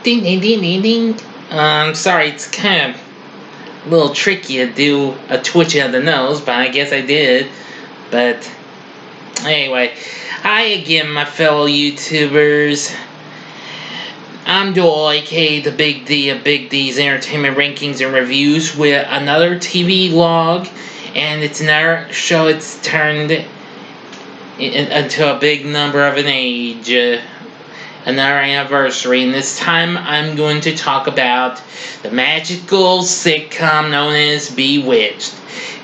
Ding ding ding ding ding. Sorry, it's kind of a little tricky to do a twitch of the nose, but I guess I did. But anyway, hi again, my fellow YouTubers. I'm Joel, aka the Big D of Big D's Entertainment Rankings and Reviews, with another TV log, and it's another show. It's turned into a big number of an age. Another anniversary, and this time I'm going to talk about the magical sitcom known as Bewitched.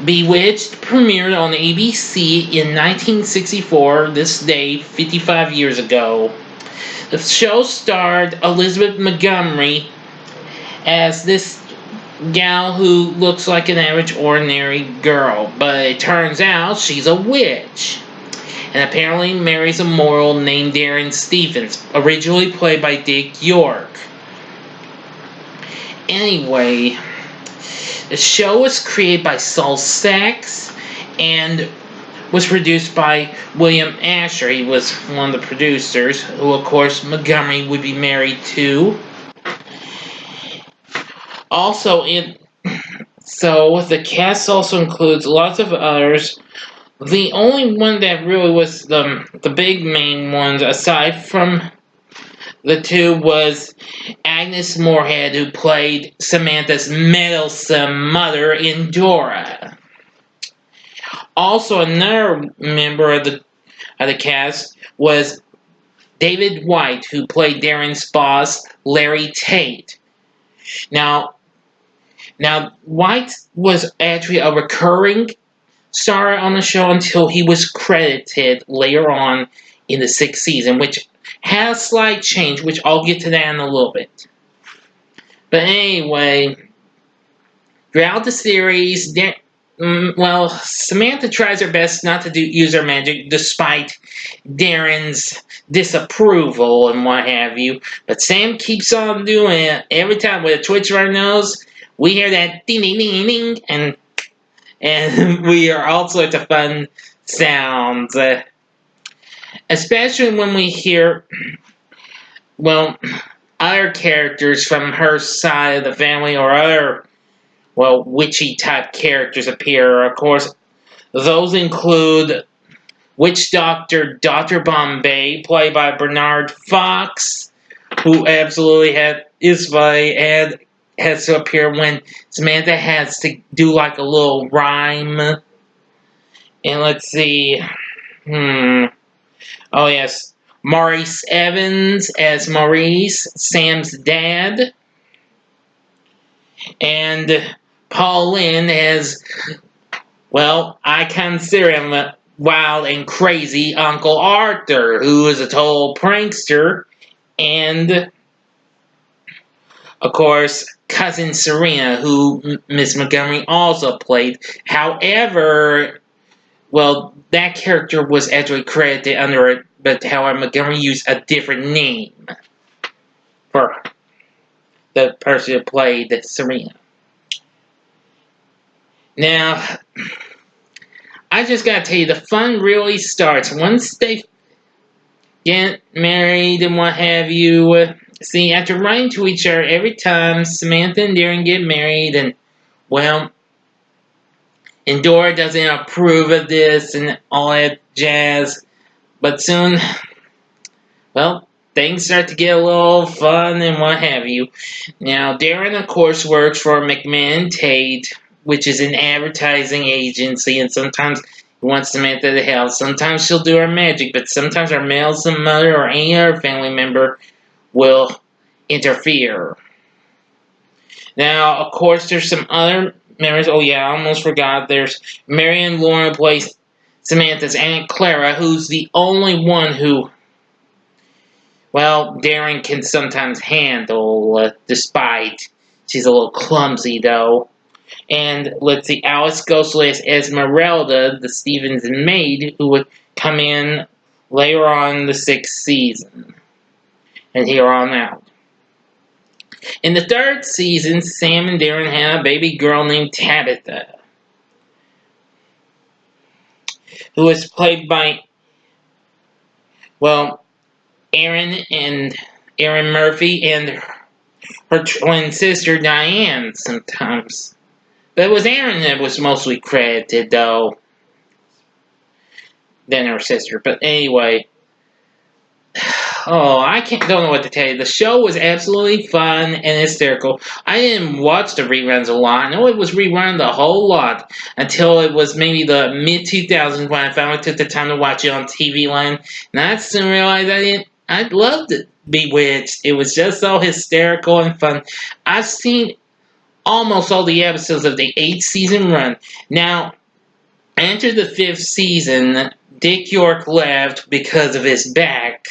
Bewitched premiered on ABC in 1964, this day 55 years ago. The show starred Elizabeth Montgomery as this gal who looks like an average ordinary girl, but it turns out she's a witch, and apparently marries a mortal named Darren Stephens, originally played by Dick York. Anyway, the show was created by Saul Sachs and was produced by William Asher. He was one of the producers, who of course Montgomery would be married to. Also, the cast also includes lots of others. The only one that really was the big main ones, aside from the two, was Agnes Moorehead, who played Samantha's meddlesome mother in Dora. Also, another member of the cast was David White, who played Darren's boss, Larry Tate. Now, White was actually a recurring star on the show until he was credited later on in the 6th season, which had a slight change, which I'll get to that in a little bit. But anyway, throughout the series, Samantha tries her best not to use her magic, despite Darren's disapproval and what have you. But Sam keeps on doing it. Every time with a twitch of our nose, we hear that ding ding ding ding, and we hear all sorts of fun sounds. Especially when we hear, other characters from her side of the family, or other, witchy type characters appear. Of course, those include Witch Doctor Dr. Bombay, played by Bernard Fox, who absolutely is funny and has to appear when Samantha has to do like a little rhyme. And let's see. Oh yes. Maurice Evans as Maurice, Sam's dad. And Paul Lynde as, I consider him a wild and crazy Uncle Arthur, who is a total prankster. And, of course, Cousin Serena, who Miss Montgomery also played. However, that character was actually credited under it, but however, Montgomery used a different name for the person who played Serena. Now, I just gotta tell you, the fun really starts once they get married and what have you. See, after running to each other every time Samantha and Darren get married, and Dora doesn't approve of this and all that jazz, but soon, things start to get a little fun and what have you. Now, Darren, of course, works for McMahon Tate, which is an advertising agency, and sometimes he wants Samantha to help. Sometimes she'll do her magic, but sometimes her meddlesome mother or any other family member will interfere. Now, of course, there's some other members. Oh yeah, I almost forgot. There's Marion Lauren, who plays Samantha's Aunt Clara, who's the only one who, Darren can sometimes handle, despite she's a little clumsy, though. And let's see, Alice Ghostly as Esmeralda, the Stephens maid, who would come in later on in the 6th season, and here on out. In the 3rd season, Sam and Darren had a baby girl named Tabitha, who was played by, Aaron Murphy, and her twin sister Diane sometimes. But it was Aaron that was mostly credited, though, than her sister. But anyway, oh, don't know what to tell you. The show was absolutely fun and hysterical. I didn't watch the reruns a lot. I know it was rerun a whole lot until it was maybe the mid 2000s when I finally took the time to watch it on TV Land, and I soon realized I loved it. Bewitched. It was just so hysterical and fun. I've seen almost all the episodes of the 8 season run. Now, after the 5th season, Dick York left because of his back.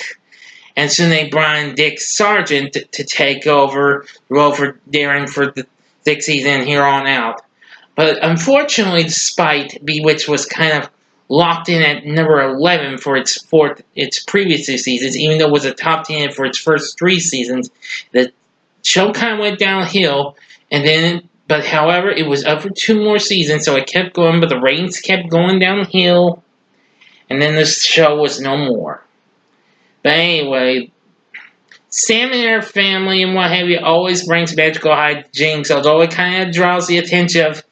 And soon they brought in Dick Sargent to take over the role for Darren for the 6th season here on out. But unfortunately, despite Bewitched was kind of locked in at number 11 for its previous 2 seasons, even though it was a top 10 for its first 3 seasons, the show kind of went downhill. But however, it was up for 2 more seasons, so it kept going, but the ratings kept going downhill, and then the show was no more. But anyway, Sam and her family and what have you always brings magical hijinks, although it kind of draws the attention of,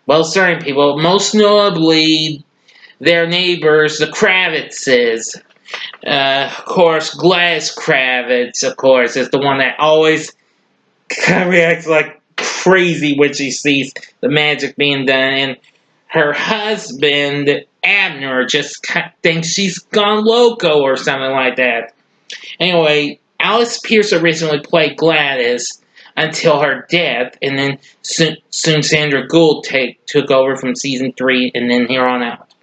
well, certain people, most notably their neighbors, the Kravitzes. Of course, Gladys Kravitz, of course, is the one that always kind of reacts like crazy when she sees the magic being done, and her husband, Abner, just thinks she's gone loco or something like that. Anyway, Alice Pierce originally played Gladys until her death, and then soon Sandra Gould took over from season 3 and then here on out.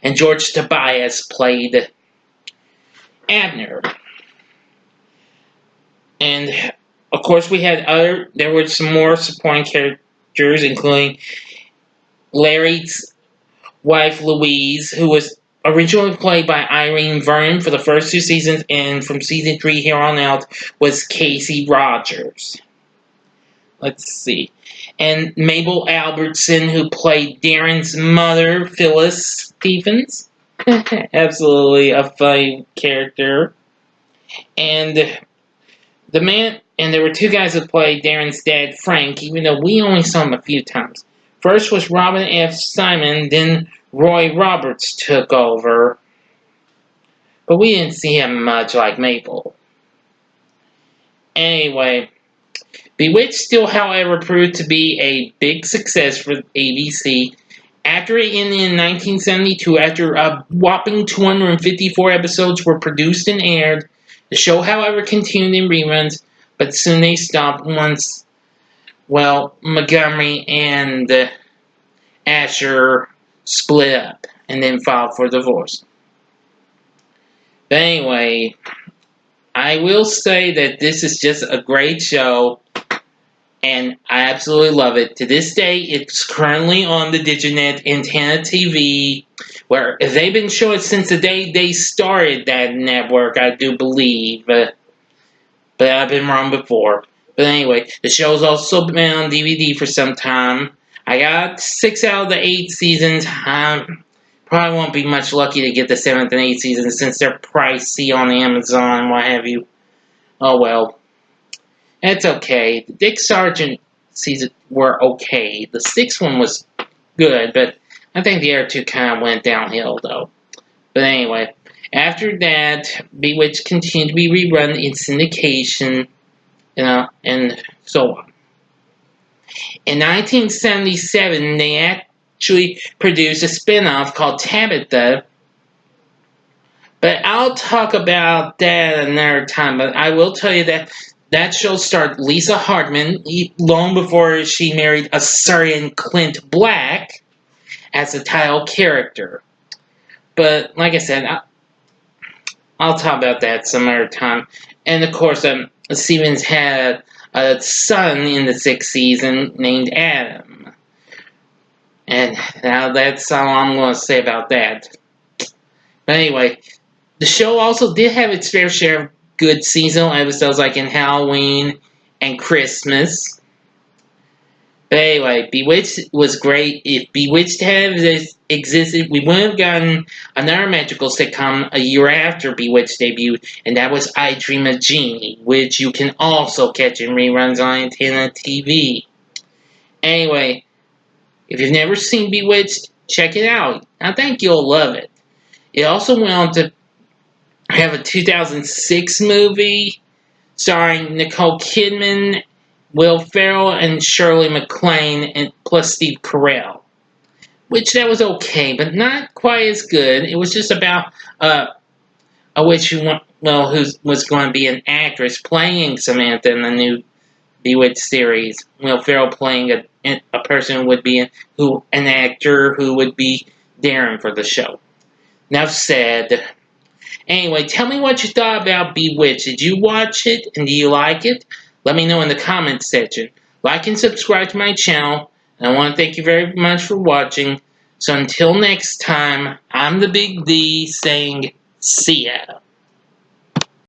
And George Tobias played Abner. And of course there were some more supporting characters, including Larry's wife Louise, who was originally played by Irene Vernon for the first 2 seasons, and from season 3 here on out was Casey Rogers. Let's see. And Mabel Albertson, who played Darren's mother, Phyllis Stephens. Absolutely a funny character. And there were 2 guys who played Darren's dad, Frank, even though we only saw him a few times. First was Robin F. Simon, then Roy Roberts took over. But we didn't see him much like Mabel. Anyway, Bewitched still, however, proved to be a big success for ABC. After it ended in 1972, after a whopping 254 episodes were produced and aired, the show, however, continued in reruns, but soon they stopped once, well, Montgomery and Asher split up and then filed for divorce. But anyway, I will say that this is just a great show, and I absolutely love it. To this day, it's currently on the Diginet Antenna TV, where they've been showing it since the day they started that network, I do believe. But I've been wrong before. But anyway, the show's also been on DVD for some time. I got 6 out of the 8 seasons. Probably won't be much lucky to get the 7th and 8th seasons since they're pricey on Amazon and what have you. Oh well. It's okay. The Dick Sargent seasons were okay. The 6th one was good, but I think the other 2 kind of went downhill though. But anyway, after that, Bewitched continued to be rerun in syndication, and so on. In 1977, they actually produced a spin-off called Tabitha, but I'll talk about that another time. But I will tell you that show starred Lisa Hartman long before she married a certain Clint Black as the title character. But like I said, I'll talk about that some other time. And of course, Stevens had a son in the 6th season named Adam. And now that's all I'm going to say about that. But anyway, the show also did have its fair share of good seasonal episodes like in Halloween and Christmas. But anyway, Bewitched was great. If Bewitched had existed, we would have gotten another magical sitcom a year after Bewitched debuted, and that was I Dream of Jeannie, which you can also catch in reruns on Antenna TV. Anyway, if you've never seen Bewitched, check it out. I think you'll love it. It also went on to have a 2006 movie starring Nicole Kidman, Will Ferrell, and Shirley MacLaine, and plus Steve Carell. Which that was okay, but not quite as good. It was just about a witch who was going to be an actress playing Samantha in the new Bewitched series. Will Ferrell playing a person who would be an actor who would be Darren for the show. Now said. Anyway, tell me what you thought about Bewitched. Did you watch it and do you like it? Let me know in the comments section. Like and subscribe to my channel. And I want to thank you very much for watching. So until next time, I'm the Big D saying see ya.